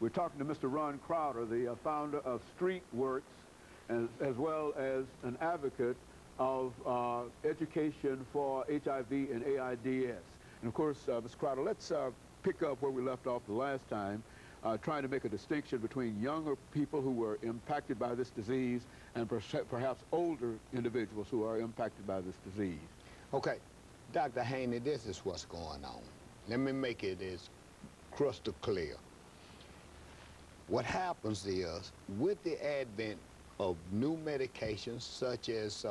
We're talking to Mr. Ron Crowder, the founder of StreetWorks, as well as an advocate of education for HIV and AIDS. And of course, Mr. Crowder, let's pick up where we left off the last time, trying to make a distinction between younger people who were impacted by this disease and perhaps older individuals who are impacted by this disease. Okay, Dr. Haney, this is what's going on. Let me make it as crystal clear. What happens is, with the advent of new medications such as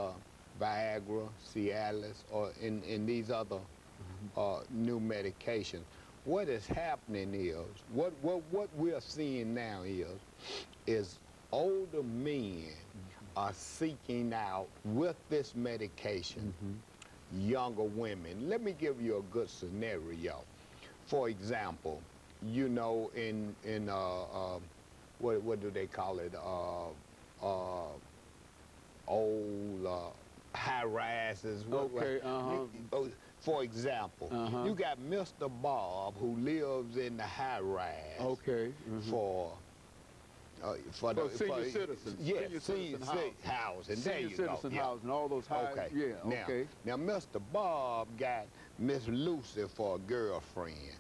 Viagra, Cialis, or in these other new medications, what is happening is, what we're seeing now is older men are seeking out, with this medication, younger women. Let me give you a good scenario. For example, you know, in what do they call it? Old high rises. Okay. For example, you got Mr. Bob who lives in the high rise. Okay. For senior citizens. Yes, senior citizen housing. Senior There you citizen go. housing, all those high. Okay. Yeah. Now, Mr. Bob got Miss Lucy for a girlfriend.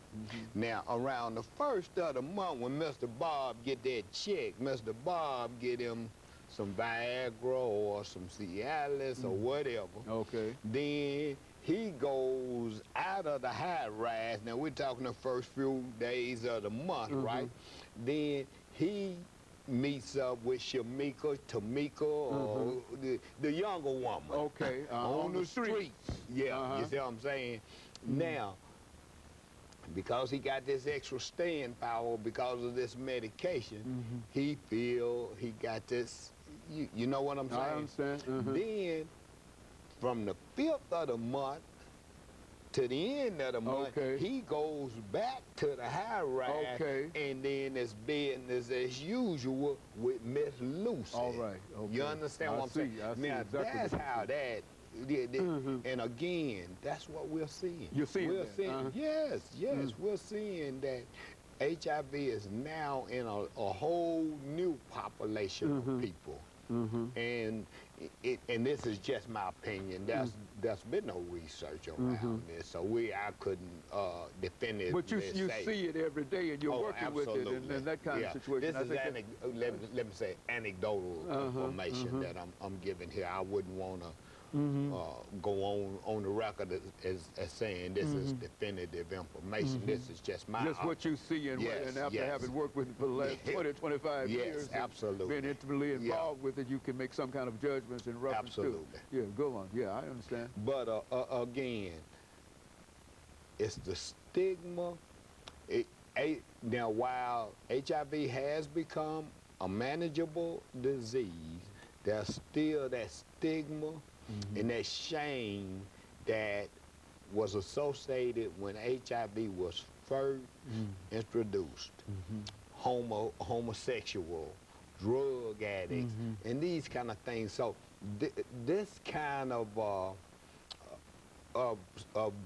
Now, around the first of the month, when Mr. Bob get that check, Mr. Bob get him some Viagra or some Cialis or whatever. Okay. Then he goes out of the high rise. Now, we're talking the first few days of the month, right? Then he meets up with Tamika, or the younger woman. Okay. On the streets. Yeah, you see what I'm saying? Now, because he got this extra staying power because of this medication, he feel he got this, you know what I'm saying? I understand. Then, from the 5th of the month to the end of the month, he goes back to the high rise, and then it's business as usual with Miss Lucy. All right. Okay. You understand what I'm saying? Now, exactly that's how that, and again, that's what we're seeing. You're seeing we're that? seeing, yes, we're seeing that HIV is now in a whole new population of people. And this is just my opinion. There's been no research around this, so I couldn't definitively But you see it every day, and you're working with it in that kind of situation. This is let me say anecdotal information that I'm giving here. I wouldn't want to go on the record as saying this is definitive information. This is just my just what you see, and after having worked with it for the last 20, 25 years, being intimately involved with it, you can make some kind of judgments in reference to it. Yeah, go on. Yeah, I understand. But again, it's the stigma. Now, while HIV has become a manageable disease, there's still that stigma and that shame that was associated when HIV was first introduced. Homosexual, drug addicts, and these kind of things. So this kind of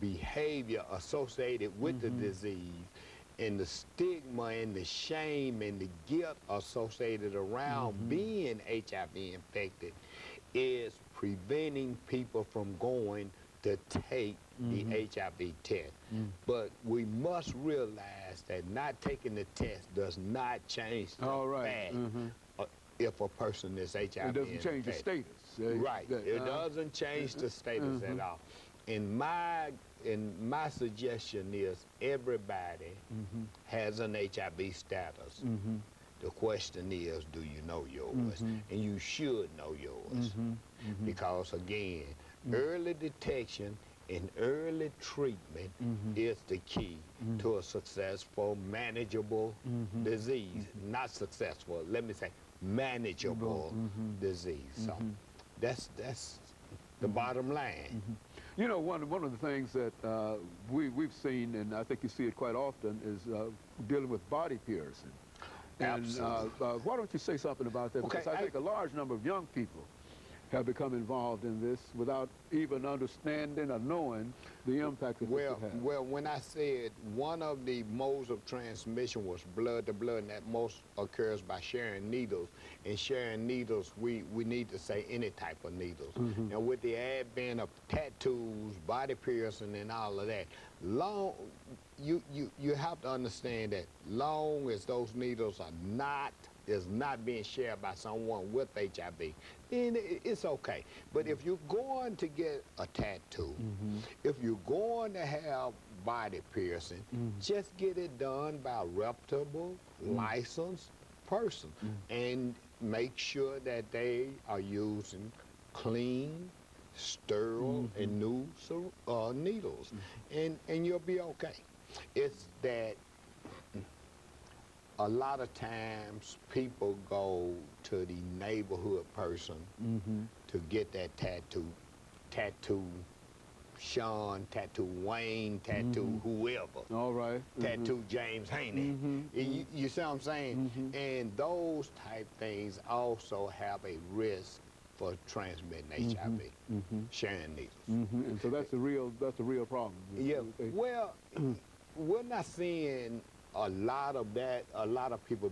behavior associated with the disease, and the stigma and the shame and the guilt associated around being HIV infected is preventing people from going to take the HIV test. But we must realize that not taking the test does not change the fact if a person is HIV infected. It doesn't change the status. Right. It doesn't change the status at all. And my suggestion is everybody has an HIV status. The question is, do you know yours? And you should know yours. Because again, early detection and early treatment is the key to a successful, manageable disease. Not successful, let me say manageable disease. So that's the bottom line. You know, one of the things that we've seen, and I think you see it quite often, is dealing with body piercing. And why don't you say something about that? Because I think a large number of young people have become involved in this without even understanding or knowing the impact that this could have. Well, when I said one of the modes of transmission was blood to blood, and that most occurs by sharing needles. And sharing needles, we need to say any type of needles. And with the advent of tattoos, body piercing, and all of that, you have to understand that long as those needles is not being shared by someone with HIV, then it's okay. But if you're going to get a tattoo, if you're going to have body piercing, just get it done by a reputable, licensed person, and make sure that they are using clean, sterile, and new needles, and you'll be okay. It's that a lot of times people go to the neighborhood person to get that tattoo. Tattoo Sean, tattoo Wayne, tattoo whoever. All right. Tattoo James Haney. You see what I'm saying? And those type things also have a risk for transmitting HIV, sharing needles. And so that's the real problem. Yeah. Well, we're not seeing a lot of that, a lot of people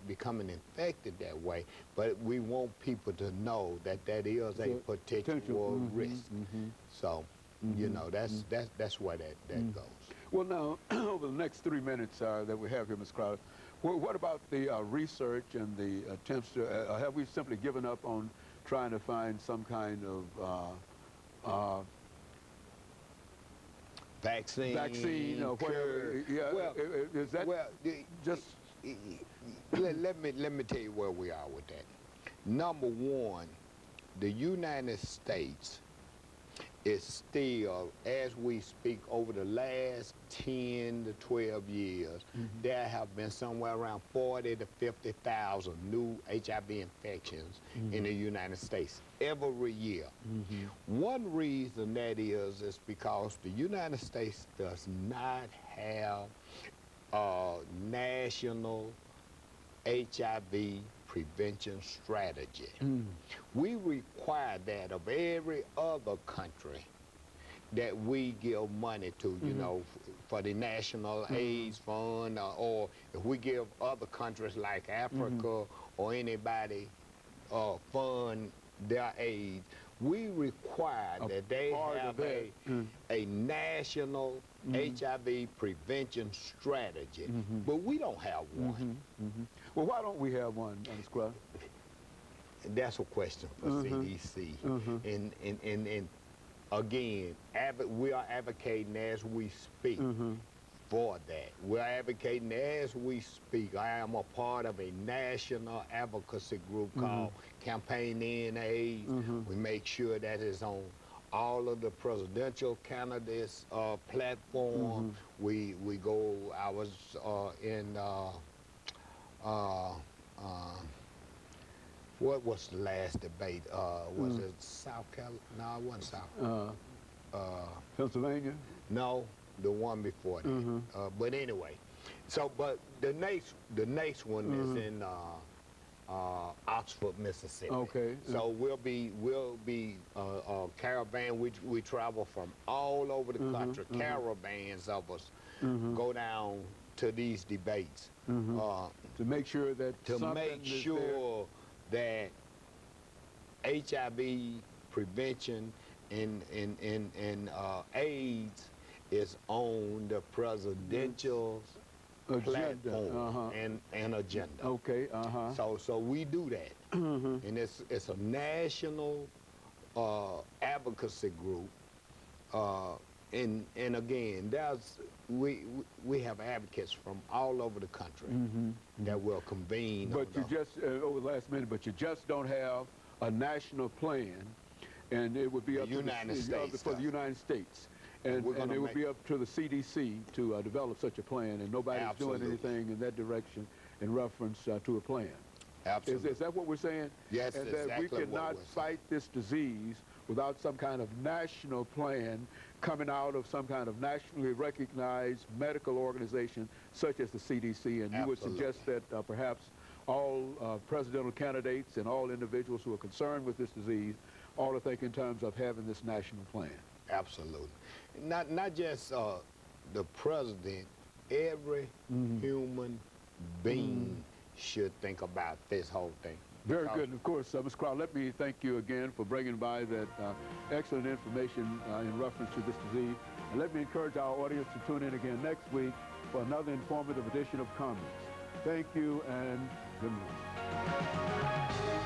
becoming infected that way, but we want people to know that that is a potential risk. So, you know, that's where that goes. Well, now, over the next 3 minutes that we have here, Ms. Crowder, what about the research and the attempts to, have we simply given up on trying to find some kind of vaccine or whatever? Yeah, well, is that just... let me tell you where we are with that. Number one, the United States is still, as we speak, over the last 10 to 12 years, there have been somewhere around 40 to 50,000 new HIV infections in the United States every year. One reason that is because the United States does not have a national HIV prevention strategy. We require that of every other country that we give money to, you know, for the National AIDS Fund, or if we give other countries like Africa or anybody fund their AIDS, we require that they have a national HIV prevention strategy, but we don't have one. Well, why don't we have one, Ms. Crowder? That's a question for CDC. And again, we are advocating as we speak for that. We're advocating as we speak. I am a part of a national advocacy group called Campaign End AIDS. We make sure that it's on all of the presidential candidates platform. We go, I was in what was the last debate? Was it South Carolina? No, it wasn't South. Pennsylvania? No, the one before that. But anyway, so but the next one is in Oxford, Mississippi. Okay. So we'll be caravan. We travel from all over the country. Caravans of us go down to these debates to make sure that that HIV prevention and AIDS is on the presidential platform and agenda. Okay. So we do that, and it's a national advocacy group. And again, we have advocates from all over the country that will convene. But you just over the last minute, but you just don't have a national plan, and it would be up to the United States, and it would be up to the CDC to develop such a plan, and nobody's doing anything in that direction in reference to a plan. Absolutely. Is that what we're saying? Yes, and exactly. that we cannot fight this disease without some kind of national plan coming out of some kind of nationally recognized medical organization such as the CDC, and you would suggest that perhaps all presidential candidates and all individuals who are concerned with this disease ought to think in terms of having this national plan. Absolutely. Not just the president, every human being should think about this whole thing. Very good. And of course, Mr. Crowder, let me thank you again for bringing by that excellent information in reference to this disease. And let me encourage our audience to tune in again next week for another informative edition of Comments. Thank you and good morning.